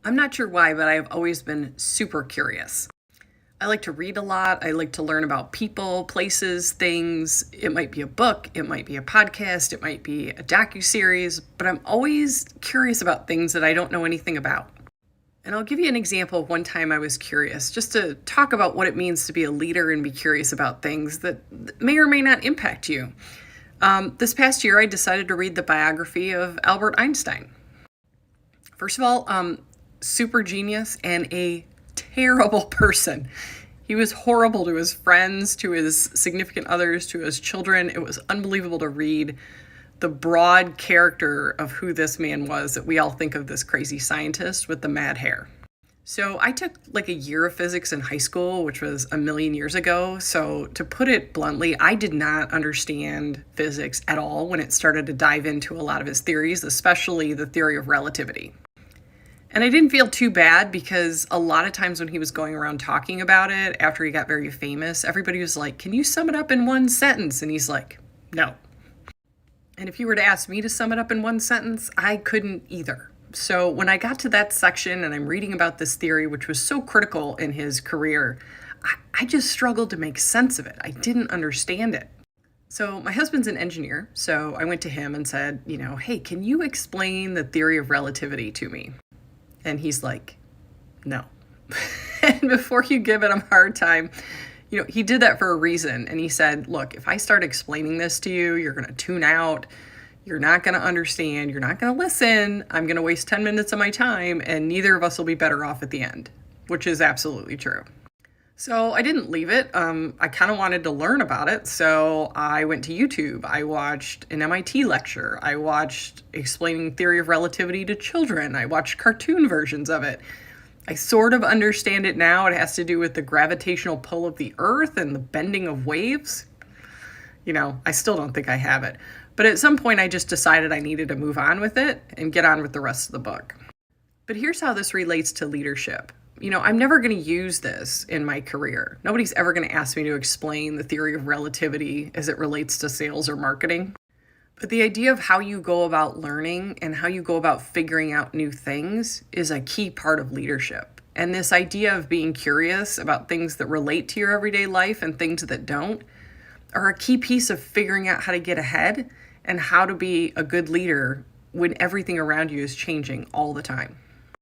I'm not sure why, but I've always been super curious. I like to read a lot. I like to learn about people, places, things. It might be a book, it might be a podcast, it might be a docuseries, but I'm always curious about things that I don't know anything about. And I'll give you an example of one time I was curious, just to talk about what it means to be a leader and be curious about things that may or may not impact you. This past year, I decided to read the biography of Albert Einstein. First of all, super genius and a terrible person. He was horrible to his friends, to his significant others, to his children. It was unbelievable to read the broad character of who this man was, that we all think of this crazy scientist with the mad hair. So I took like a year of physics in high school, which was a million years ago. So to put it bluntly, I did not understand physics at all when it started to dive into a lot of his theories, especially the theory of relativity. And I didn't feel too bad because a lot of times when he was going around talking about it after he got very famous, everybody was like, "Can you sum it up in one sentence?" And he's like, "No." And if you were to ask me to sum it up in one sentence, I couldn't either. So when I got to that section and I'm reading about this theory, which was so critical in his career, I just struggled to make sense of it. I didn't understand it. So my husband's an engineer, so I went to him and said, "Hey, can you explain the theory of relativity to me?" And he's like, "No." And before you give it a hard time, he did that for a reason. And he said, "Look, if I start explaining this to you, you're going to tune out. You're not going to understand. You're not going to listen. I'm going to waste 10 minutes of my time, and neither of us will be better off at the end," which is absolutely true. So I didn't leave it. I kind of wanted to learn about it. So I went to YouTube. I watched an MIT lecture. I watched explaining theory of relativity to children. I watched cartoon versions of it. I sort of understand it now. It has to do with the gravitational pull of the earth and the bending of waves. I still don't think I have it. But at some point, I just decided I needed to move on with it and get on with the rest of the book. But here's how this relates to leadership. I'm never going to use this in my career. Nobody's ever going to ask me to explain the theory of relativity as it relates to sales or marketing. But the idea of how you go about learning and how you go about figuring out new things is a key part of leadership. And this idea of being curious about things that relate to your everyday life and things that don't are a key piece of figuring out how to get ahead and how to be a good leader when everything around you is changing all the time.